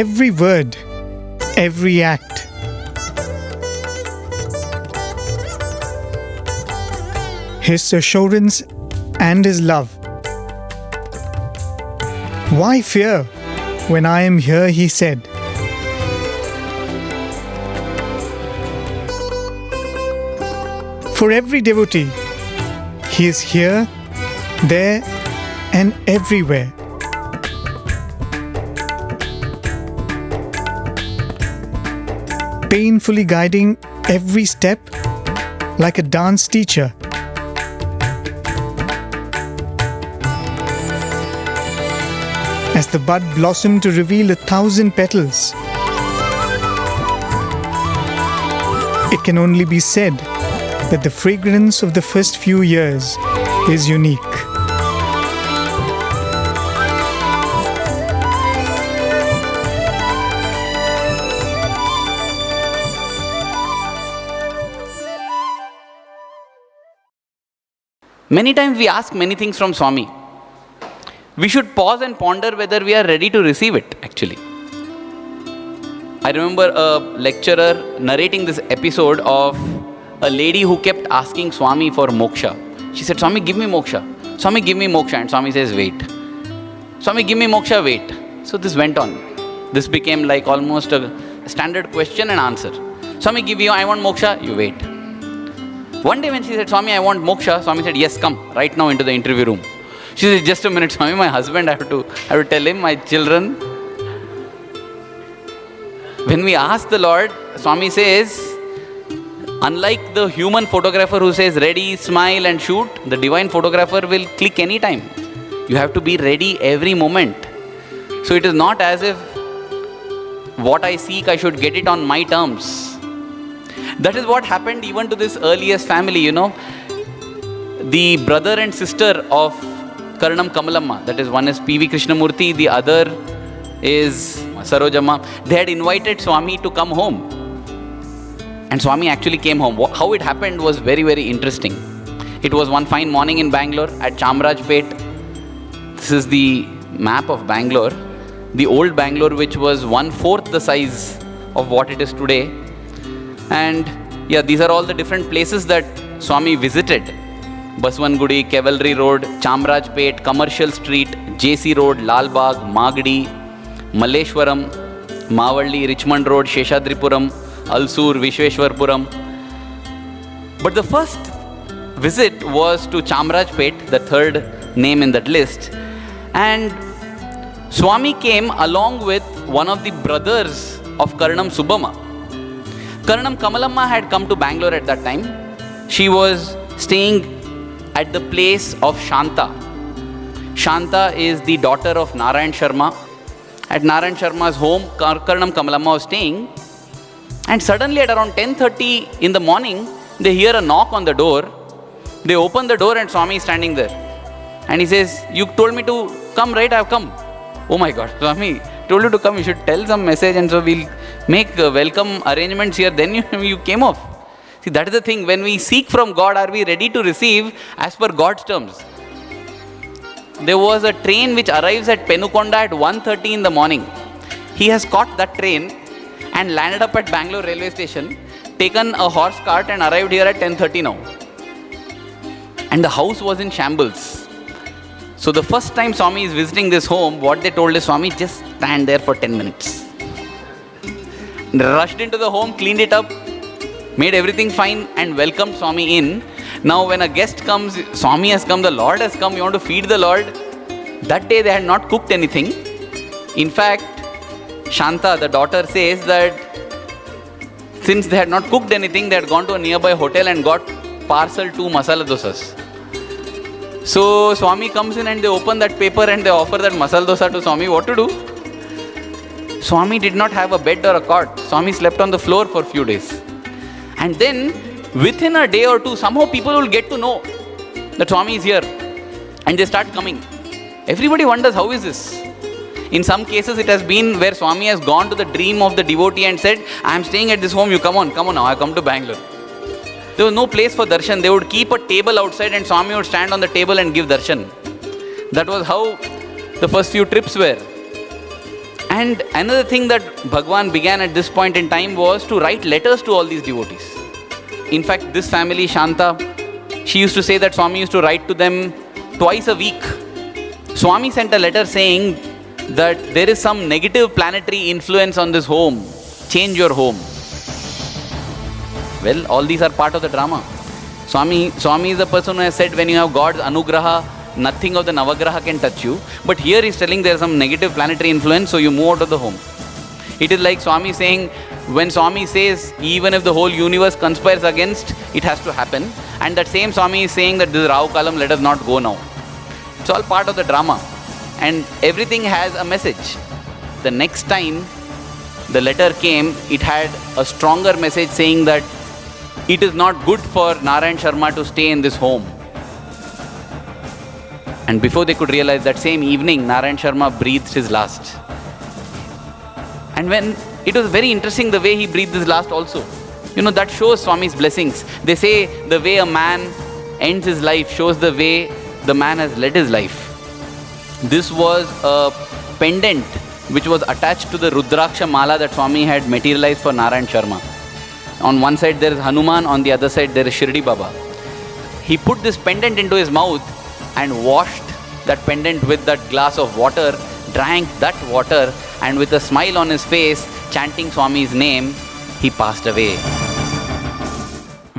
every word, every act. His assurance and His love. Why fear when I am here, He said. For every devotee, He is here, there, and everywhere. Painfully guiding every step like a dance teacher. As the bud blossomed to reveal 1,000 petals, it can only be said that the fragrance of the first few years is unique. Many times we ask many things from Swami. We should pause and ponder whether we are ready to receive it, actually. I remember a lecturer narrating this episode of a lady who kept asking Swami for moksha. She said, Swami, give me moksha. Swami, give me moksha. And Swami says, wait. Swami, give me moksha, wait. So this went on. This became like almost a standard question and answer. Swami, I want moksha, you wait. One day when she said, Swami, I want moksha, Swami said, yes, come right now into the interview room. She said, just a minute, Swami, my husband, I have to tell him, my children. When we ask the Lord, Swami says, unlike the human photographer who says, ready, smile and shoot, the divine photographer will click anytime. You have to be ready every moment. So it is not as if what I seek, I should get it on my terms. That is what happened even to this earliest family, The brother and sister of Karanam Kamalamma, that is one is P.V. Krishnamurti, the other is Sarojamma. They had invited Swami to come home. And Swami actually came home. How it happened was very, very interesting. It was one fine morning in Bangalore at Chamarajpet. This is the map of Bangalore. The old Bangalore, which was 1/4 the size of what it is today. And these are all the different places that Swami visited. Baswangudi, Cavalry Road, Chamarajpet, Commercial Street, JC Road, Lalbagh, Magdi, Malleshwaram, Mavalli, Richmond Road, Sheshadripuram, Alsur, Vishweshwarpuram. But the first visit was to Chamarajpet, the third name in that list. And Swami came along with one of the brothers of Karanam Subbamma. Karanam Kamalamma had come to Bangalore at that time. She was staying at the place of Shanta. Shanta is the daughter of Narayan Sharma. At Narayan Sharma's home, Karanam Kamalamma was staying. And suddenly at around 10:30 in the morning, they hear a knock on the door. They open the door and Swami is standing there. And he says, you told me to come, right? I have come. Oh my God, Swami told you to come. You should tell some message and so we'll make welcome arrangements here. Then you came off. See, that is the thing. When we seek from God, are we ready to receive as per God's terms? There was a train which arrives at Penukonda at 1:30 in the morning. He has caught that train and landed up at Bangalore railway station, taken a horse cart and arrived here at 10:30 now. And the house was in shambles. So the first time Swami is visiting this home, what they told is, Swami, just stand there for 10 minutes. Rushed into the home, cleaned it up, made everything fine and welcomed Swami in. Now when a guest comes, Swami has come, the Lord has come, you want to feed the Lord. That day they had not cooked anything. In fact, Shanta, the daughter, says that since they had not cooked anything, they had gone to a nearby hotel and got parcel 2 masala dosas. So Swami comes in and they open that paper and they offer that masala dosa to Swami. What to do? Swami did not have a bed or a cot. Swami slept on the floor for a few days. And then within a day or two, somehow people will get to know that Swami is here. And they start coming. Everybody wonders, how is this? In some cases, it has been where Swami has gone to the dream of the devotee and said, I am staying at this home, you come on now, I come to Bangalore. There was no place for darshan. They would keep a table outside and Swami would stand on the table and give darshan. That was how the first few trips were. And another thing that Bhagwan began at this point in time was to write letters to all these devotees. In fact, this family, Shanta, she used to say that Swami used to write to them twice a week. Swami sent a letter saying that there is some negative planetary influence on this home. Change your home. Well, all these are part of the drama. Swami is the person who has said when you have God's anugraha, nothing of the Navagraha can touch you. But here he's telling there is some negative planetary influence, so you move out of the home. It is like Swami saying, when Swami says, even if the whole universe conspires against, it has to happen. And that same Swami is saying that this is Rahu Kalam, let us not go now. It's all part of the drama. And everything has a message. The next time the letter came, it had a stronger message saying that it is not good for Narayan Sharma to stay in this home. And before they could realize, that same evening, Narayan Sharma breathed his last. And when it was very interesting the way he breathed his last also. That shows Swami's blessings. They say the way a man ends his life shows the way the man has led his life. This was a pendant which was attached to the Rudraksha Mala that Swami had materialized for Narayan Sharma. On one side there is Hanuman, on the other side there is Shirdi Baba. He put this pendant into his mouth and washed that pendant with that glass of water, drank that water, and with a smile on his face, chanting Swami's name, he passed away.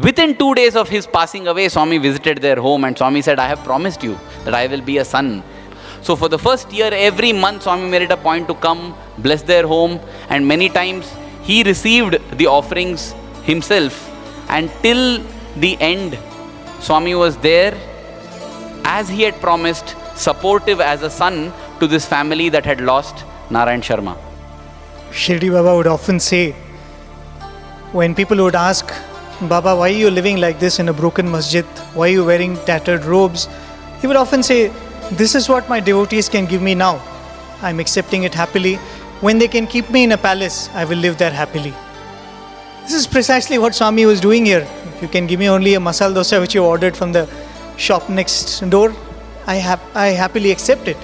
Within 2 days of his passing away, Swami visited their home and Swami said, I have promised you that I will be a son. So for the first year, every month, Swami made it a point to come, bless their home, and many times he received the offerings himself. And till the end, Swami was there as he had promised, supportive as a son to this family that had lost Narayan Sharma. Shirdi Baba would often say, when people would ask, Baba, why are you living like this in a broken masjid? Why are you wearing tattered robes? He would often say, this is what my devotees can give me now. I'm accepting it happily. When they can keep me in a palace, I will live there happily. This is precisely what Swami was doing here. If you can give me only a masala dosa which you ordered from the shop next door, I happily accept it.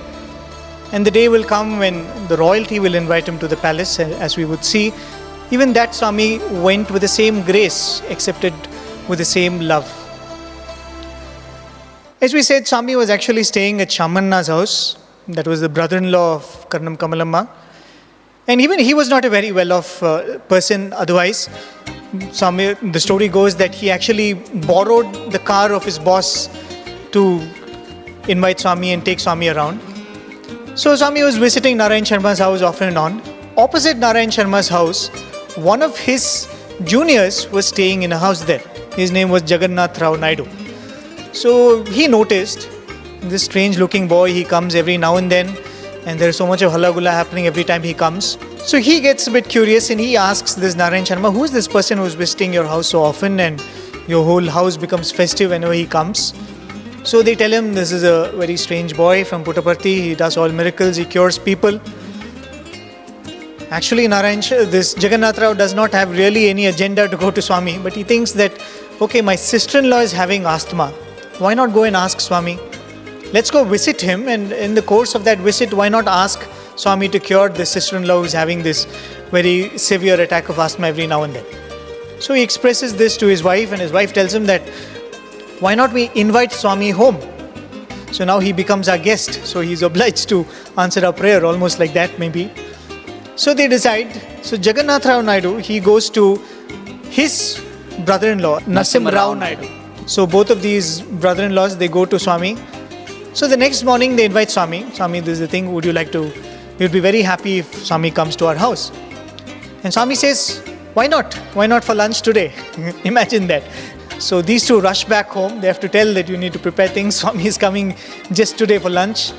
And the day will come when the royalty will invite him to the palace, as we would see. Even that Swami went with the same grace, accepted with the same love. As we said, Swami was actually staying at Shamanna's house. That was the brother-in-law of Karnam Kamalamma. And even he was not a very well-off person otherwise. Swami, the story goes that he actually borrowed the car of his boss to invite Swami and take Swami around. So Swami was visiting Narayan Sharma's house off and on. Opposite Narayan Sharma's house, one of his juniors was staying in a house there. His name was Jagannath Rao Naidu. So he noticed this strange looking boy. He comes every now and then, and there is so much of halla gulla happening every time he comes. So he gets a bit curious and he asks this Narayan Sharma, who is this person who is visiting your house so often and your whole house becomes festive whenever he comes? So they tell him, this is a very strange boy from Puttaparthi. He does all miracles, he cures people. Actually, this Jagannath Rao does not have really any agenda to go to Swami, but he thinks that, okay, my sister-in-law is having asthma. Why not go and ask Swami? Let's go visit him, and in the course of that visit, why not ask Swami to cure the sister-in-law who is having this very severe attack of asthma every now and then. So he expresses this to his wife, and his wife tells him that, why not we invite Swami home? So now he becomes our guest, so he's obliged to answer our prayer, almost like that maybe. So they decide, so Jagannath Rao Naidu, he goes to his brother-in-law, Nasim Rao Naidu. So both of these brother-in-laws, they go to Swami. So the next morning they invite Swami. Swami, this is the thing, we would be very happy if Swami comes to our house. And Swami says, why not? Why not for lunch today? Imagine that. So these two rush back home. They have to tell that you need to prepare things. Swami is coming just today for lunch.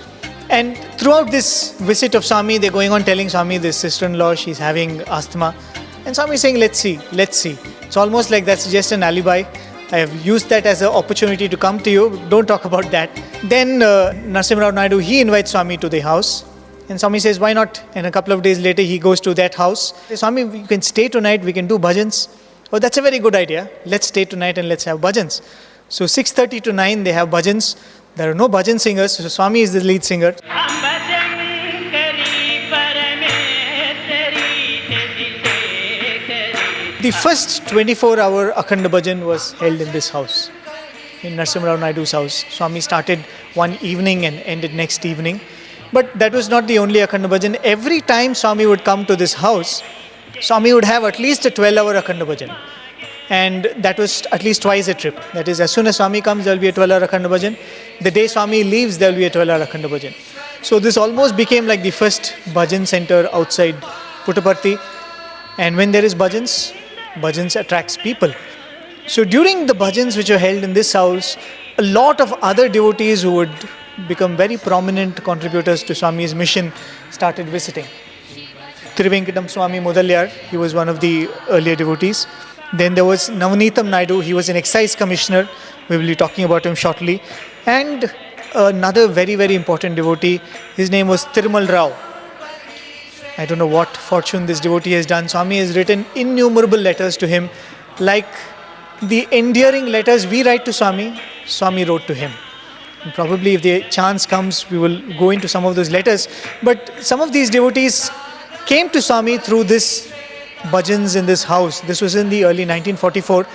And throughout this visit of Swami, they're going on telling Swami, this sister-in-law, she's having asthma. And Swami is saying, let's see. It's almost like that's just an alibi. I have used that as an opportunity to come to you. Don't talk about that. Then Narasimha Rao Naidu, he invites Swami to the house. And Swami says, why not? And a couple of days later, he goes to that house. Swami, you can stay tonight. We can do bhajans. Oh, that's a very good idea. Let's stay tonight and let's have bhajans. So 6:30 to 9, they have bhajans. There are no bhajan singers. So Swami is the lead singer. The first 24-hour Akhanda Bhajan was held in this house, in Narasimha Rao Naidu's house. Swami started one evening and ended next evening. But that was not the only Akhanda Bhajan. Every time Swami would come to this house, Swami would have at least a 12-hour Akhanda Bhajan. And that was at least twice a trip. That is, as soon as Swami comes, there will be a 12-hour Akhanda Bhajan. The day Swami leaves, there will be a 12-hour Akhanda Bhajan. So this almost became like the first bhajan center outside Puttaparthi. And when there is bhajans, bhajans attracts people. So during the bhajans which are held in this house, a lot of other devotees who would become very prominent contributors to Swami's mission started visiting. Trivenkatam Swami Mudalyar, he was one of the earlier devotees. Then there was Navneetam Naidu, he was an excise commissioner. We will be talking about him shortly. And another very, very important devotee, his name was Tirumal Rao. I don't know what fortune this devotee has done. Swami has written innumerable letters to him, like the endearing letters we write to Swami, Swami wrote to him. And probably if the chance comes, we will go into some of those letters. But some of these devotees came to Swami through this bhajans in this house. This was in the early 1944.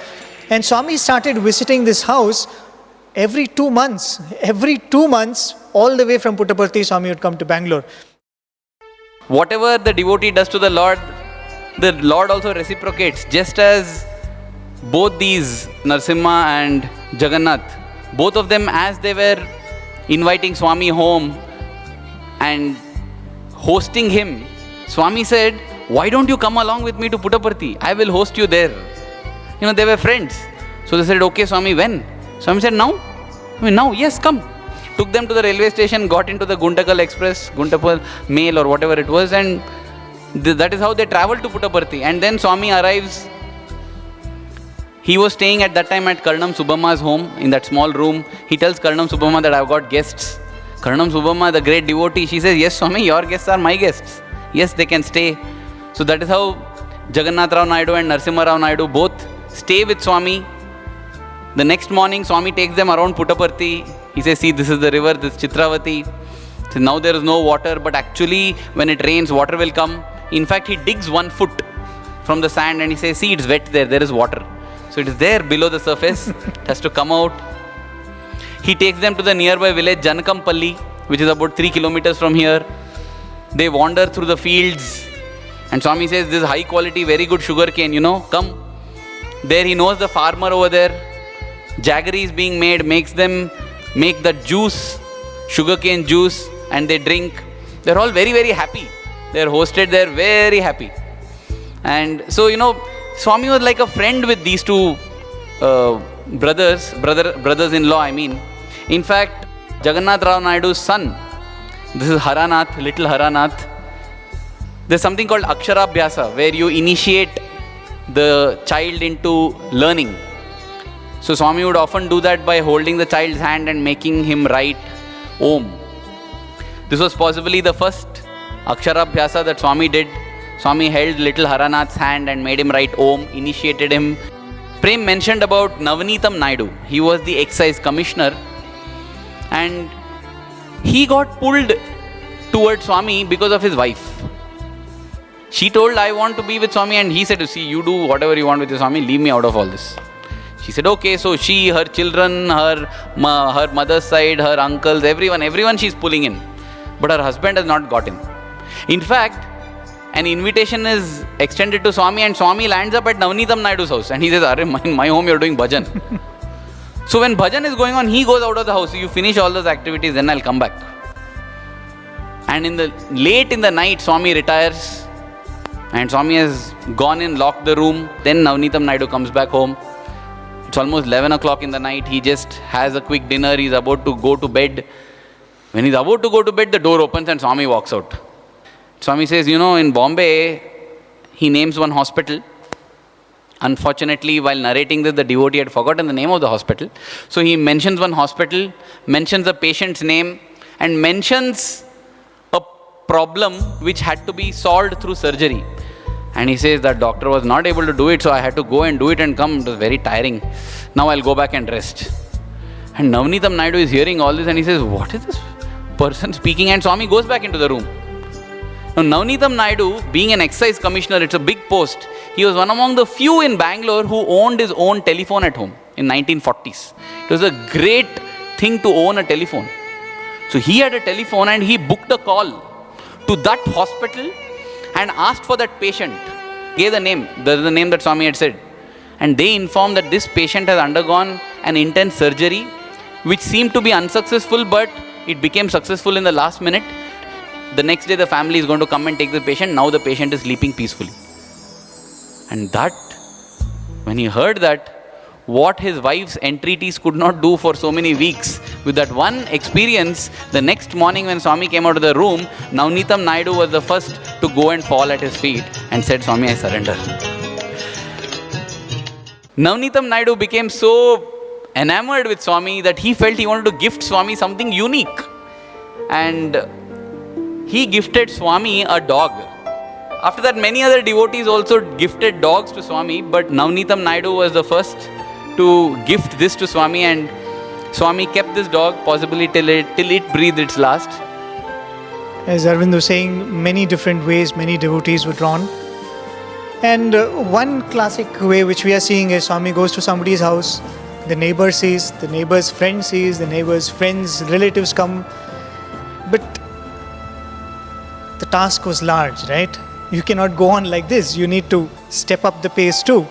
And Swami started visiting this house every 2 months. Every 2 months, all the way from Puttaparthi, Swami would come to Bangalore. Whatever the devotee does to the Lord also reciprocates. Just as both these, Narasimha and Jagannath, both of them, as they were inviting Swami home and hosting him, Swami said, "Why don't you come along with me to Puttaparthi? I will host you there." You know, they were friends. So they said, "Okay, Swami, when?" Swami said, "Now." I mean, "Now, yes, come." Took them to the railway station, got into the Guntakal Express, Guntakal Mail or whatever it was, and that is how they traveled to Puttaparthi. And then Swami arrives. He was staying at that time at Karnam Subhamma's home in that small room. He tells Karnam Subhamma that I've got guests. Karnam Subhamma, the great devotee, she says, "Yes, Swami, your guests are my guests. Yes, they can stay." So that is how Jagannath Rao Naidu and Narasimha Rao Naidu both stay with Swami. The next morning, Swami takes them around Puttaparthi. He says, "See, this is the river, this is Chitravati." So now there is no water, but actually when it rains, water will come. In fact, he digs 1 foot from the sand and he says, "See, it's wet there, there is water." So it is there below the surface, it has to come out. He takes them to the nearby village Janakampalli, which is about 3 kilometers from here. They wander through the fields and Swami says, "This is high quality, very good sugarcane, come." There he knows the farmer over there. Jaggery is being made, makes them make the juice, sugarcane juice, and they drink. They're all very, very happy. They're hosted, they're very happy. And so, Swami was like a friend with these two brothers-in-law, I mean. In fact, Jagannath Rao Naidu's son, this is Haranath, little Haranath. There's something called Aksharabhyasa, where you initiate the child into learning. So Swami would often do that by holding the child's hand and making him write Om. This was possibly the first Aksharabhyasa that Swami did. Swami held little Haranath's hand and made him write Om, initiated him. Prem mentioned about Navneetam Naidu. He was the excise commissioner and he got pulled towards Swami because of his wife. She told, "I want to be with Swami," and he said, "See, you do whatever you want with your Swami, leave me out of all this." She said, "Okay." So she, her children, her mother's side, her uncles, everyone she's pulling in. But her husband has not got him. In fact, an invitation is extended to Swami and Swami lands up at Navneetam Naidu's house and he says, "Arre, in my home you're doing bhajan." So when bhajan is going on, he goes out of the house. "You finish all those activities, then I'll come back." And late in the night, Swami retires and Swami has gone in, locked the room. Then Navneetam Naidu comes back home. It's almost 11 o'clock in the night. He just has a quick dinner. He's about to go to bed. When he's about to go to bed, the door opens and Swami walks out. Swami says, in Bombay, he names one hospital. Unfortunately, while narrating this, the devotee had forgotten the name of the hospital. So he mentions one hospital, mentions the patient's name, and mentions a problem which had to be solved through surgery. And he says that doctor was not able to do it, so I had to go and do it and come. It was very tiring. Now I'll go back and rest. And Navneetam Naidu is hearing all this and he says, "What is this person speaking?" And Swami goes back into the room. Now, Navneetam Naidu, being an excise commissioner, it's a big post. He was one among the few in Bangalore who owned his own telephone at home in 1940s. It was a great thing to own a telephone. So he had a telephone and he booked a call to that hospital and asked for that patient. Gave the name that Swami had said. And they informed that this patient has undergone an intense surgery which seemed to be unsuccessful, but it became successful in the last minute. The next day the family is going to come and take the patient. Now the patient is sleeping peacefully. And that, when he heard that, what his wife's entreaties could not do for so many weeks, with that one experience, the next morning when Swami came out of the room, Navneetam Naidu was the first to go and fall at his feet and said, Swami, I surrender. Navneetam Naidu became so enamored with Swami that he felt he wanted to gift Swami something unique. And he gifted Swami a dog. After that, many other devotees also gifted dogs to Swami, but Navneetam Naidu was the first to gift this to Swami, and Swami kept this dog possibly till it breathed its last. As Arvind was saying, many different ways, many devotees were drawn. And one classic way which we are seeing is Swami goes to somebody's house, the neighbor sees, the neighbor's friend sees, the neighbor's friends, relatives come. But the task was large, right? You cannot go on like this. You need to step up the pace too.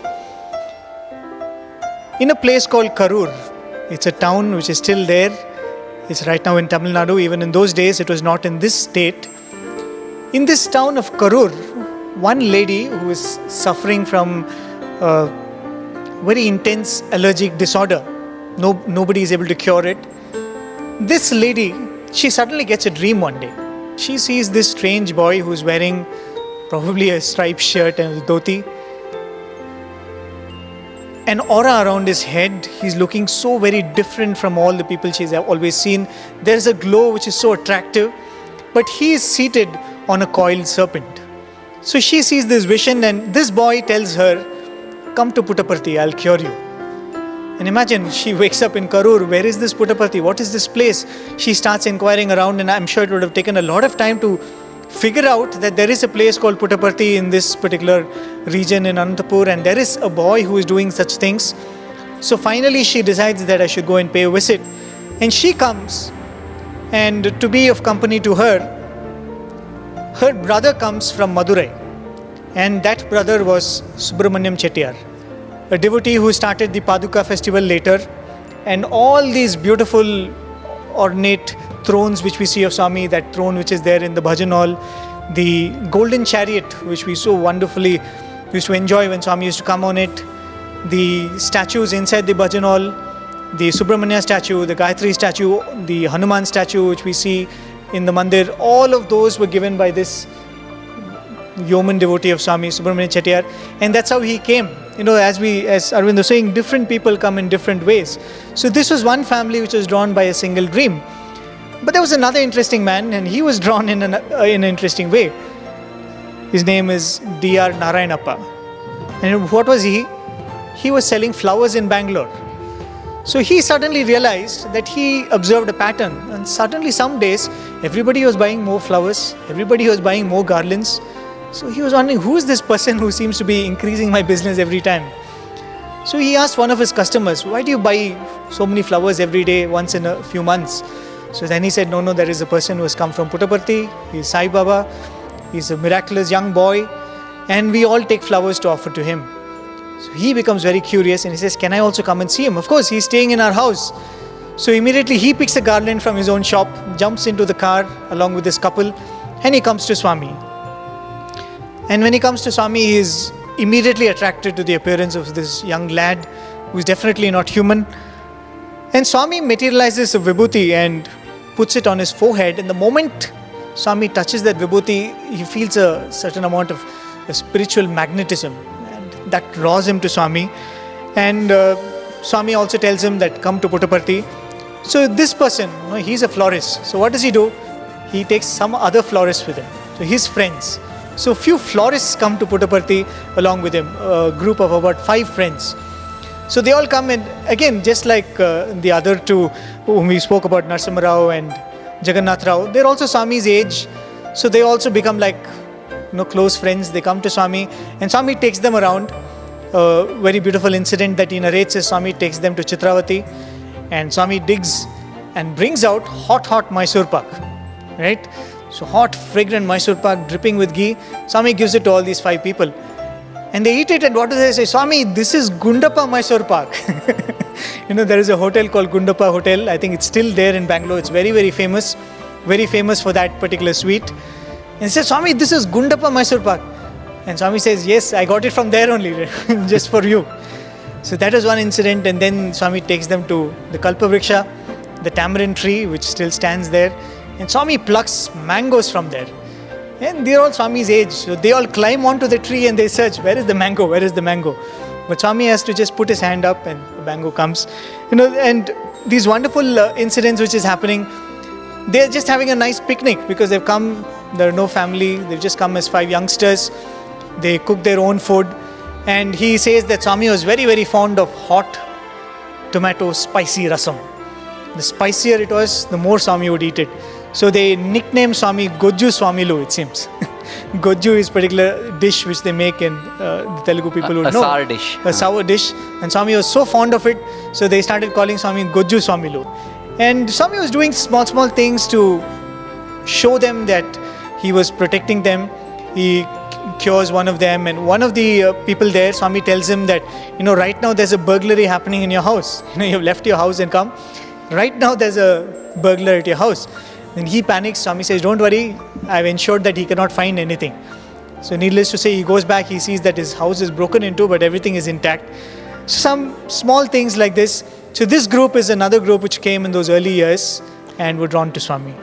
In a place called Karur, it's a town which is still there. It's right now in Tamil Nadu. Even in those days, it was not in this state. In this town of Karur, one lady who is suffering from a very intense allergic disorder, nobody is able to cure it. This lady, she suddenly gets a dream one day. She sees this strange boy who's wearing probably a striped shirt and a dhoti. An aura around his head. He's looking so very different from all the people she's always seen. There's a glow which is so attractive. But he is seated on a coiled serpent. So she sees this vision, and this boy tells her, come to Puttaparthi, I'll cure you. And imagine, she wakes up in Karur. Where is this Puttaparthi? What is this place? She starts inquiring around, and I'm sure it would have taken a lot of time to figure out that there is a place called Puttaparthi in this particular region in Anantapur, and there is a boy who is doing such things. So finally she decides that I should go and pay a visit. And she comes, and to be of company to her, her brother comes from Madurai. And that brother was Subramanyam Chettiar, a devotee who started the Paduka festival later. And all these beautiful ornate thrones which we see of Swami, that throne which is there in the Bhajan Hall, the golden chariot which we so wonderfully used to enjoy when Swami used to come on it, the statues inside the Bhajan Hall, the Subramanya statue, the Gayatri statue, the Hanuman statue which we see in the mandir, all of those were given by this yeoman devotee of Swami, Subramanya Chettiar. And that's how he came. You know, as Arvind was saying, different people come in different ways. So this was one family which was drawn by a single dream. But there was another interesting man, and he was drawn in an interesting way. His name is D.R. Narayanappa. And what was he? He was selling flowers in Bangalore. So he suddenly realized that he observed a pattern. And suddenly some days, everybody was buying more flowers. Everybody was buying more garlands. So he was wondering, who is this person who seems to be increasing my business every time? So he asked one of his customers, why do you buy so many flowers every day, once in a few months? So then he said, no, there is a person who has come from Puttaparthi. He's Sai Baba. He's a miraculous young boy. And we all take flowers to offer to him. So he becomes very curious and he says, can I also come and see him? Of course, he's staying in our house. So immediately he picks a garland from his own shop, jumps into the car along with this couple, and he comes to Swami. And when he comes to Swami, he is immediately attracted to the appearance of this young lad who is definitely not human. And Swami materializes a vibhuti and puts it on his forehead. And the moment Swami touches that vibhuti, he feels a certain amount of spiritual magnetism. And that draws him to Swami. And Swami also tells him that come to Puttaparthi. So this person, he's a florist. So what does he do? He takes some other florists with him. So his friends. So few florists come to Puttaparthi along with him, a group of about 5 friends. So they all come, and again, just like the other two whom we spoke about, Narasimha Rao and Jagannath Rao, they're also Swami's age. So they also become like, close friends. They come to Swami, and Swami takes them around. A very beautiful incident that he narrates is Swami takes them to Chitravati, and Swami digs and brings out hot Mysore pak, right? So hot, fragrant Mysore pak dripping with ghee. Swami gives it to all these 5 people, and they eat it. And what do they say? Swami, this is Gundappa Mysore pak. There is a hotel called Gundappa Hotel. I think it's still there in Bangalore. It's very, very famous for that particular sweet. And he says, Swami, this is Gundappa Mysore pak. And Swami says, yes, I got it from there only, just for you. So that is one incident. And then Swami takes them to the Kalpavriksha, the tamarind tree, which still stands there. And Swami plucks mangoes from there. And they're all Swami's age. So they all climb onto the tree and they search, where is the mango? Where is the mango? But Swami has to just put his hand up and the mango comes. And these wonderful incidents which is happening, they're just having a nice picnic because they've come, there are no family, they've just come as 5 youngsters. They cook their own food. And he says that Swami was very, very fond of hot tomato spicy rasam. The spicier it was, the more Swami would eat it. So they nicknamed Swami Gojju Swamilu, it seems. Gojju is a particular dish which they make, and the Telugu people would know. A sour dish. A sour dish. And Swami was so fond of it, so they started calling Swami Gojju Swamilu. And Swami was doing small things to show them that he was protecting them. He cures one of them, and one of the people there, Swami tells him that, right now there's a burglary happening in your house. You've left your house and come. Right now there's a burglar at your house. Then he panics. Swami says, don't worry, I've ensured that he cannot find anything. So needless to say, he goes back, he sees that his house is broken into, but everything is intact. So some small things like this. So this group is another group which came in those early years and were drawn to Swami.